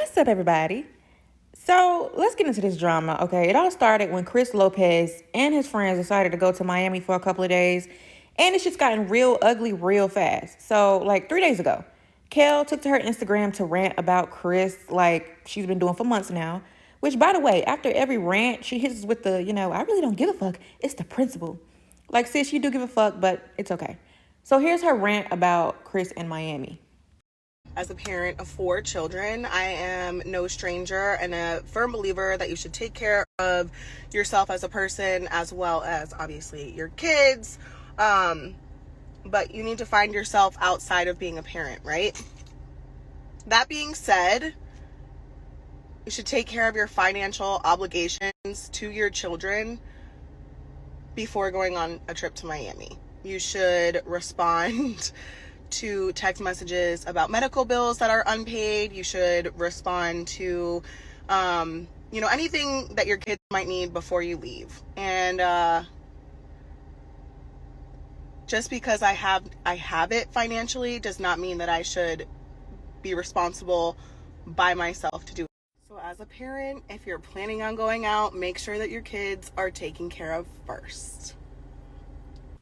What's up, everybody? So let's get into this drama, okay? It all started when Chris Lopez and his friends decided to go to Miami for a couple of days, and it's just gotten real ugly real fast. So, like 3 days ago, Kail took to her Instagram to rant about Chris, like she's been doing for months now. Which, by the way, after every rant, she hits us with the, I really don't give a fuck. It's the principle. Like, sis, you do give a fuck, but it's okay. So here's her rant about Chris and Miami. As a parent of 4 children, I am no stranger and a firm believer that you should take care of yourself as a person as well as obviously your kids. But you need to find yourself outside of being a parent, right? That being said, you should take care of your financial obligations to your children before going on a trip to Miami. You should respond to text messages about medical bills that are unpaid. You should respond to, anything that your kids might need before you leave. And just because I have it financially does not mean that I should be responsible by myself to do it. So as a parent, if you're planning on going out, make sure that your kids are taken care of first.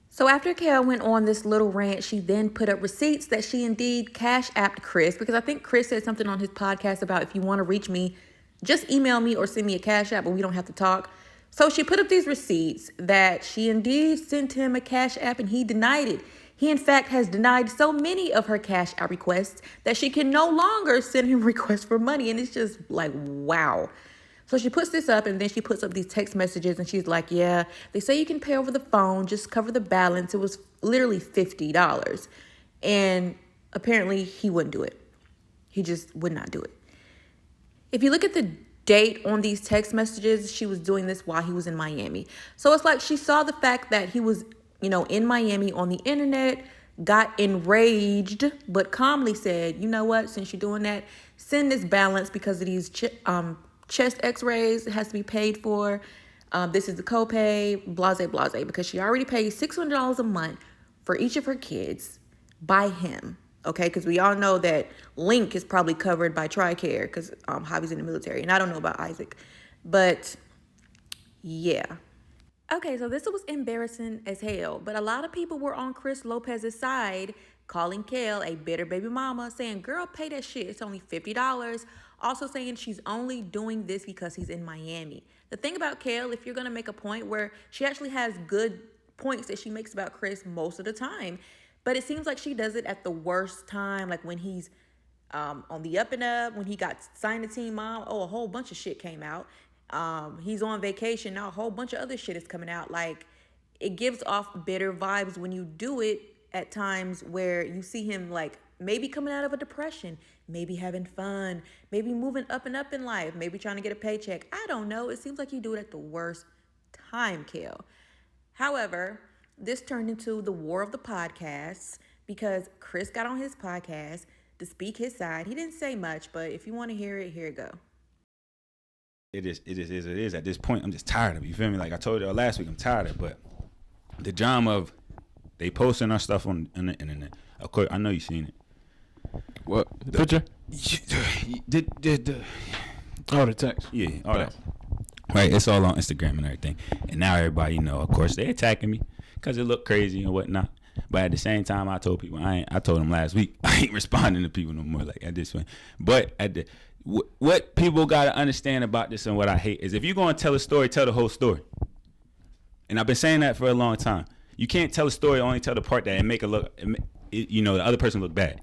So after Kail went on this little rant, she then put up receipts that she indeed cash apped Chris, because I think Chris said something on his podcast about if you want to reach me, just email me or send me a cash app, but we don't have to talk. So she put up these receipts that she indeed sent him a cash app and he denied it. He, in fact, has denied so many of her cash app requests that she can no longer send him requests for money. And it's just like, wow. So she puts this up and then she puts up these text messages and she's like, yeah, they say you can pay over the phone, just cover the balance. It was literally $50. And apparently he wouldn't do it. He just would not do it. If you look at the date on these text messages, she was doing this while he was in Miami. So it's like she saw the fact that he was, in Miami on the internet, got enraged, but calmly said, you know what, since you're doing that, send this balance because of these chest x-rays. It has to be paid for. This is the copay, blase, because she already paid $600 a month for each of her kids by him. Okay, because we all know that Link is probably covered by TRICARE because Javi's in the military. And I don't know about Isaac. But, yeah. Okay, so this was embarrassing as hell. But a lot of people were on Chris Lopez's side, calling Kail a bitter baby mama, saying, girl, pay that shit. It's only $50. Also saying she's only doing this because he's in Miami. The thing about Kail, if you're going to make a point where she actually has good points that she makes about Chris most of the time, but it seems like she does it at the worst time, like when he's on the up and up, when he got signed to Teen Mom, a whole bunch of shit came out. He's on vacation, now a whole bunch of other shit is coming out. Like, it gives off bitter vibes when you do it at times where you see him like maybe coming out of a depression, maybe having fun, maybe moving up and up in life, maybe trying to get a paycheck. I don't know. It seems like you do it at the worst time, Kail. However, this turned into the war of the podcasts because Chris got on his podcast to speak his side. He didn't say much, but if you want to hear it, here it go. It is. At this point, I'm just tired of it. You feel me? Like I told y'all last week, I'm tired of it. But the drama of they posting our stuff on the internet. Of course, I know you seen it. What? The picture? The text. Yeah, all that. Right, it's all on Instagram and everything. And now everybody, of course, they attacking me because it looked crazy and whatnot. But at the same time, I told people, I told them last week, I ain't responding to people no more like at this point. But what people got to understand about this and what I hate is if you're going to tell a story, tell the whole story. And I've been saying that for a long time. You can't tell a story, only tell the part that and make it look, the other person look bad.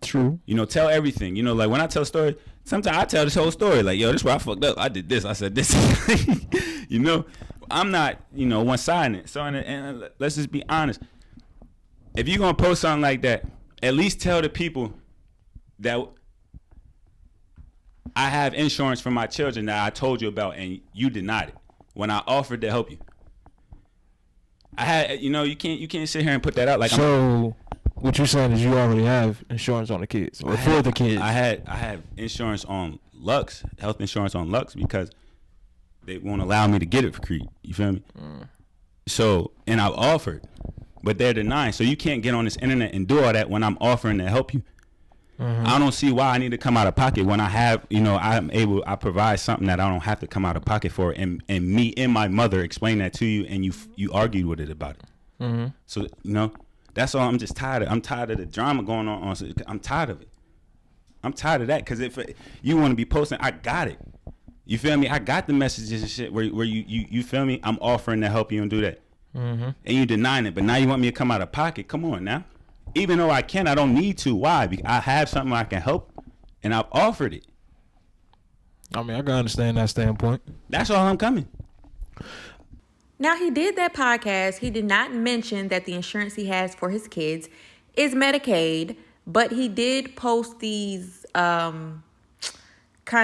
True. Tell everything. Like when I tell a story, sometimes I tell this whole story. Like, yo, this is where I fucked up. I did this. I said this. I'm not, one-sided. So, and let's just be honest. If you're going to post something like that, at least tell the people that I have insurance for my children that I told you about and you denied it when I offered to help you. I had, you can't sit here and put that out like. So what you're saying is you already have insurance on the kids or for the kids. I have insurance on Lux, health insurance on Lux because they won't allow me to get it for free. You feel me? So, and I've offered, but they're denying. So you can't get on this internet and do all that when I'm offering to help you. I don't see why I need to come out of pocket when I have, I provide something that I don't have to come out of pocket for, and me and my mother explain that to you, and you argued with it about it. So that's all. I'm just tired of. I'm tired of the drama going on. I'm tired of it. I'm tired of that, because if you want to be posting, I got it. You feel me? I got the messages and shit where you feel me? I'm offering to help you and do that, and you denying it, but now you want me to come out of pocket? Come on now. Even though I can, I don't need to. Why? Because I have something I can help, and I've offered it. I mean, I can understand that standpoint. That's all I'm coming. Now, he did that podcast. He did not mention that the insurance he has for his kids is Medicaid, but he did post these kind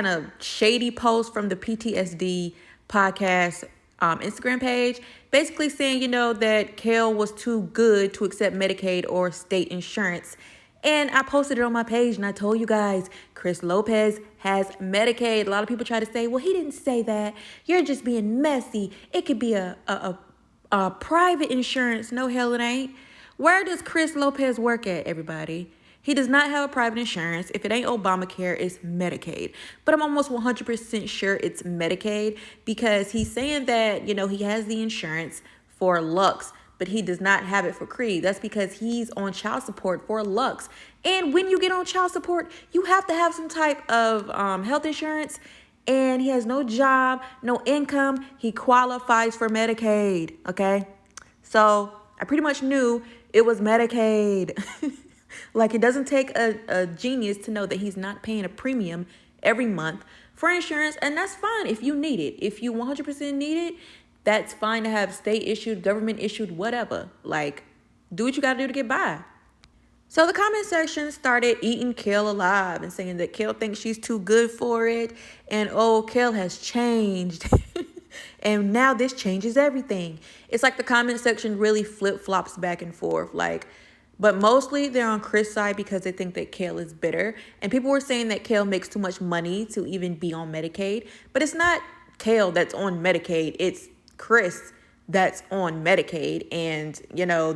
of shady posts from the PTSD podcast Instagram page, basically saying, that Kail was too good to accept Medicaid or state insurance. And I posted it on my page, and I told you guys, Chris Lopez has Medicaid. A lot of people try to say, well, he didn't say that. You're just being messy. It could be a private insurance. No, hell it ain't. Where does Chris Lopez work at, everybody? He does not have a private insurance. If it ain't Obamacare, it's Medicaid. But I'm almost 100% sure it's Medicaid, because he's saying that, he has the insurance for Lux, but he does not have it for Creed. That's because he's on child support for Lux. And when you get on child support, you have to have some type of health insurance. And he has no job, no income. He qualifies for Medicaid, okay? So I pretty much knew it was Medicaid. Like, it doesn't take a genius to know that he's not paying a premium every month for insurance, and that's fine if you need it. If you 100% need it, that's fine to have state issued, government issued, whatever. Like, do what you got to do to get by. So the comment section started eating Kail alive and saying that Kail thinks she's too good for it, and Kail has changed. And now this changes everything. It's like the comment section really flip-flops back and forth. But mostly they're on Chris' side because they think that Kail is bitter. And people were saying that Kail makes too much money to even be on Medicaid. But it's not Kail that's on Medicaid. It's Chris that's on Medicaid. And,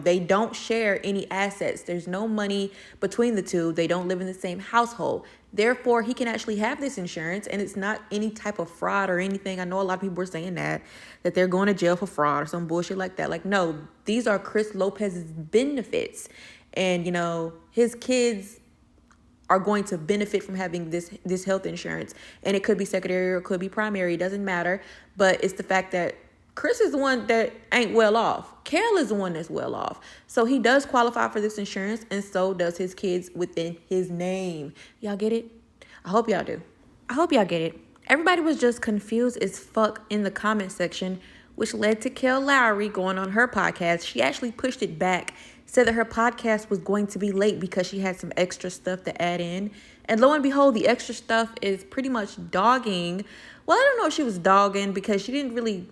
they don't share any assets. There's no money between the two. They don't live in the same household. Therefore, he can actually have this insurance, and it's not any type of fraud or anything. I know a lot of people were saying that they're going to jail for fraud or some bullshit like that. Like, no, these are Chris Lopez's benefits. And, his kids are going to benefit from having this health insurance. And it could be secondary or it could be primary. It doesn't matter. But it's the fact that Chris is the one that ain't well off. Kail is the one that's well off. So he does qualify for this insurance, and so does his kids within his name. Y'all get it? I hope y'all do. I hope y'all get it. Everybody was just confused as fuck in the comment section, which led to Kail Lowry going on her podcast. She actually pushed it back, said that her podcast was going to be late because she had some extra stuff to add in. And lo and behold, the extra stuff is pretty much dogging. Well, I don't know if she was dogging, because she didn't really...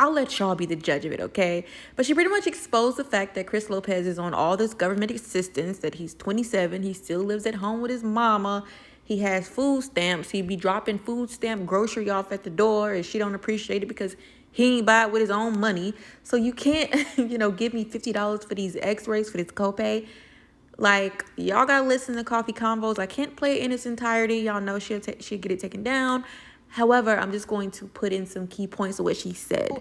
I'll let y'all be the judge of it, okay? But she pretty much exposed the fact that Chris Lopez is on all this government assistance, that he's 27, he still lives at home with his mama, he has food stamps, he be dropping food stamp grocery off at the door, and she don't appreciate it because he ain't buy it with his own money. So you can't, give me $50 for these x-rays, for this copay. Like, y'all gotta listen to Coffee Convos. I can't play it in its entirety. Y'all know she'll get it taken down. However, I'm just going to put in some key points of what she said.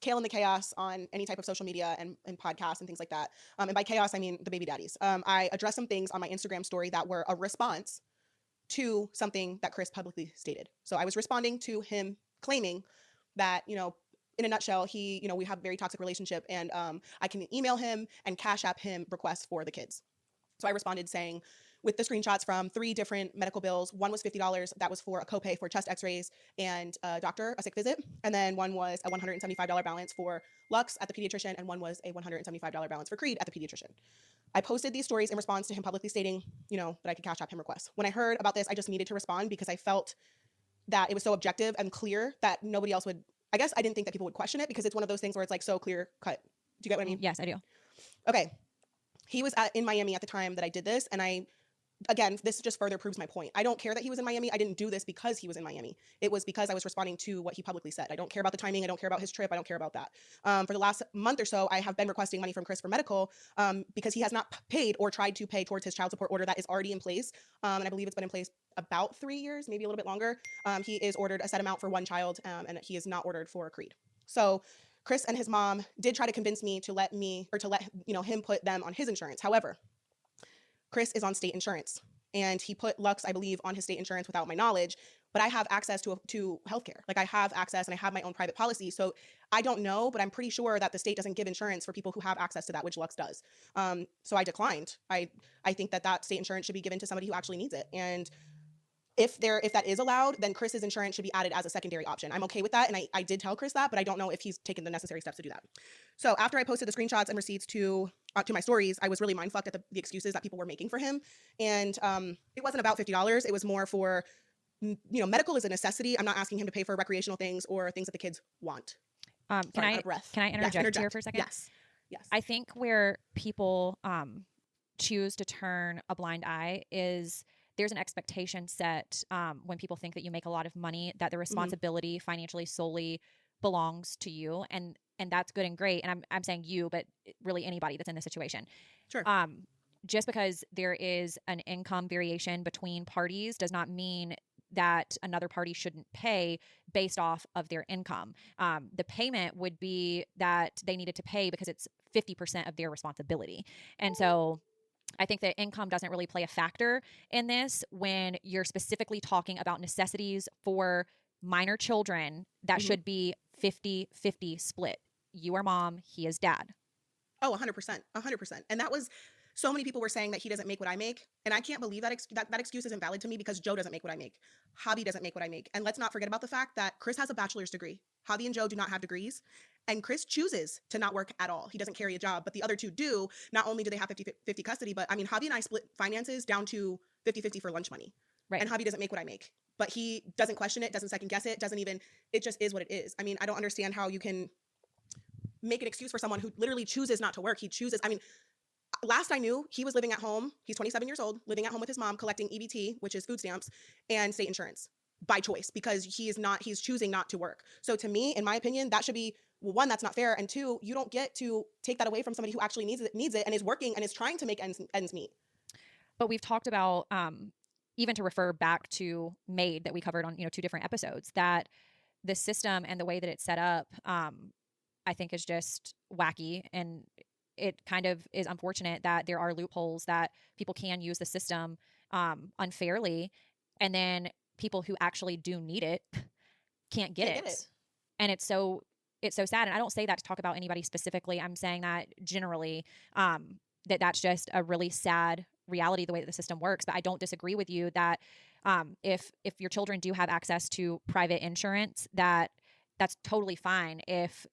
Kail and the chaos on any type of social media and podcasts and things like that. And by chaos, I mean the baby daddies. I addressed some things on my Instagram story that were a response to something that Chris publicly stated. So I was responding to him claiming that, in a nutshell, we have a very toxic relationship, and I can email him and cash app him requests for the kids. So I responded saying, with the screenshots from 3 different medical bills. One was $50. That was for a copay for chest x-rays and a sick visit. And then one was a $175 balance for Lux at the pediatrician, and one was a $175 balance for Creed at the pediatrician. I posted these stories in response to him publicly stating, that I could cash app him requests. When I heard about this, I just needed to respond because I felt that it was so objective and clear that nobody else would, I guess I didn't think that people would question it, because it's one of those things where it's like so clear cut. Do you get what I mean? Yes, I do. Okay. He was in Miami at the time that I did this, and I again, this just further proves my point. I don't care that he was in Miami. I didn't do this because he was in Miami. It was because I was responding to what he publicly said. I don't care about the timing. I don't care about his trip. I don't care about that. For the last month or so, I have been requesting money from Chris for medical because he has not paid or tried to pay towards his child support order that is already in place. And I believe it's been in place about 3 years, maybe a little bit longer. He is ordered a set amount for one child, and he is not ordered for a creed. So Chris and his mom did try to convince me to let him put them on his insurance. However, Chris is on state insurance, and he put Lux, I believe, on his state insurance without my knowledge, but I have access to healthcare. Like, I have access and I have my own private policy. So I don't know, but I'm pretty sure that the state doesn't give insurance for people who have access to that, which Lux does. So I declined. I think that state insurance should be given to somebody who actually needs it. And if that is allowed, then Chris's insurance should be added as a secondary option. I'm okay with that. And I did tell Chris that, but I don't know if he's taken the necessary steps to do that. So after I posted the screenshots and receipts to my stories, I was really mindfucked at the excuses that people were making for him. And it wasn't about $50. It was more for, medical is a necessity. I'm not asking him to pay for recreational things or things that the kids want. Can I interject here for a second? Yes. I think where people choose to turn a blind eye is there's an expectation set when people think that you make a lot of money, that the responsibility financially solely belongs to you. And that's good and great. And I'm saying you, but really anybody that's in this situation. Sure. Just because there is an income variation between parties does not mean that another party shouldn't pay based off of their income. The payment would be that they needed to pay because it's 50% of their responsibility. And so I think that income doesn't really play a factor in this when you're specifically talking about necessities for minor children. That should be 50-50 split. You are mom, he is dad. Oh, 100%. 100%. And that was, so many people were saying that he doesn't make what I make. And I can't believe that excuse isn't valid to me, because Joe doesn't make what I make. Javi doesn't make what I make. And let's not forget about the fact that Chris has a bachelor's degree. Javi and Joe do not have degrees. And Chris chooses to not work at all. He doesn't carry a job, but the other two do. Not only do they have 50-50 custody, but I mean, Javi and I split finances down to 50-50 for lunch money. Right. And Javi doesn't make what I make, but he doesn't question it, doesn't second guess it, it just is what it is. I mean, I don't understand how you can make an excuse for someone who literally chooses not to work. Last I knew, he was living at home. He's 27 years old, living at home with his mom, collecting EBT, which is food stamps, and state insurance by choice, because he's choosing not to work. So to me, in my opinion, that should be, well, one, that's not fair. And two, you don't get to take that away from somebody who actually needs it and is working and is trying to make ends meet. But we've talked about, even to refer back to MAID that we covered on, 2 different episodes, that the system and the way that it's set up, I think is just wacky. And it kind of is unfortunate that there are loopholes that people can use the system unfairly. And then people who actually do need it can't get it. And it's so sad. And I don't say that to talk about anybody specifically. I'm saying that generally, that's just a really sad reality, the way that the system works. But I don't disagree with you that if your children do have access to private insurance, that's totally fine. If,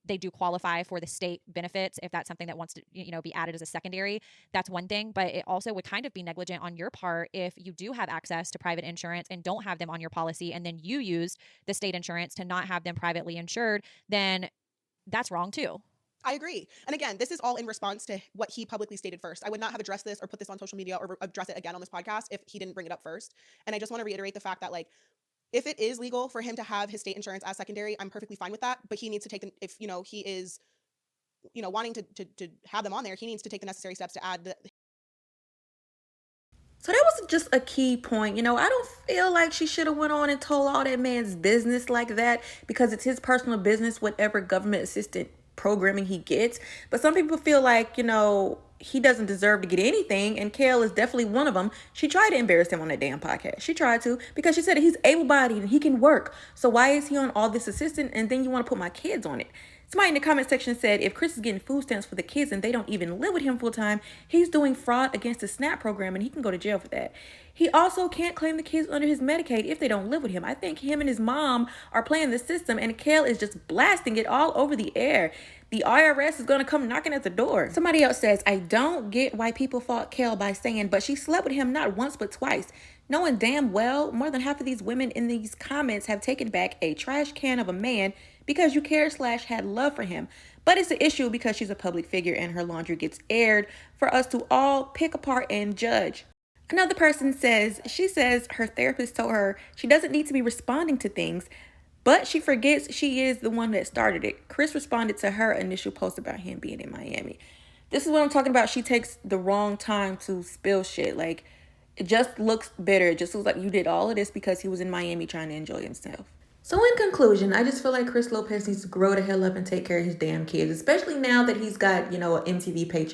they do qualify for the state benefits, if that's something that wants to, be added as a secondary, that's one thing. But it also would kind of be negligent on your part if you do have access to private insurance and don't have them on your policy, and then you use the state insurance to not have them privately insured, then that's wrong too. I agree. And again, this is all in response to what he publicly stated first. I would not have addressed this or put this on social media or address it again on this podcast if he didn't bring it up first. And I just want to reiterate the fact that, if it is legal for him to have his state insurance as secondary, I'm perfectly fine with that. But he needs to take if he is, wanting to have them on there, he needs to take the necessary steps to add So that was just a key point. I don't feel like she should have went on and told all that man's business like that, because it's his personal business, whatever government assistant programming he gets. But some people feel like, he doesn't deserve to get anything, and Kail is definitely one of them. She tried to embarrass him on that damn podcast. She tried to, because she said he's able-bodied and he can work. So why is he on all this assistant, and then you want to put my kids on it? Somebody in the comment section said if Chris is getting food stamps for the kids and they don't even live with him full time, he's doing fraud against the SNAP program and he can go to jail for that. He also can't claim the kids under his Medicaid if they don't live with him. I think him and his mom are playing the system, and Kail is just blasting it all over the air. The IRS is going to come knocking at the door. Somebody else says, I don't get why people fought Kail by saying, but she slept with him not once but twice. Knowing damn well more than half of these women in these comments have taken back a trash can of a man because you care/had love for him. But it's an issue because she's a public figure and her laundry gets aired for us to all pick apart and judge. Another person says, she says her therapist told her she doesn't need to be responding to things, but she forgets she is the one that started it. Chris responded to her initial post about him being in Miami. This is what I'm talking about. She takes the wrong time to spill shit. Like, it just looks bitter. It just looks like you did all of this because he was in Miami trying to enjoy himself. So in conclusion, I just feel like Chris Lopez needs to grow the hell up and take care of his damn kids, especially now that he's got, an MTV paycheck.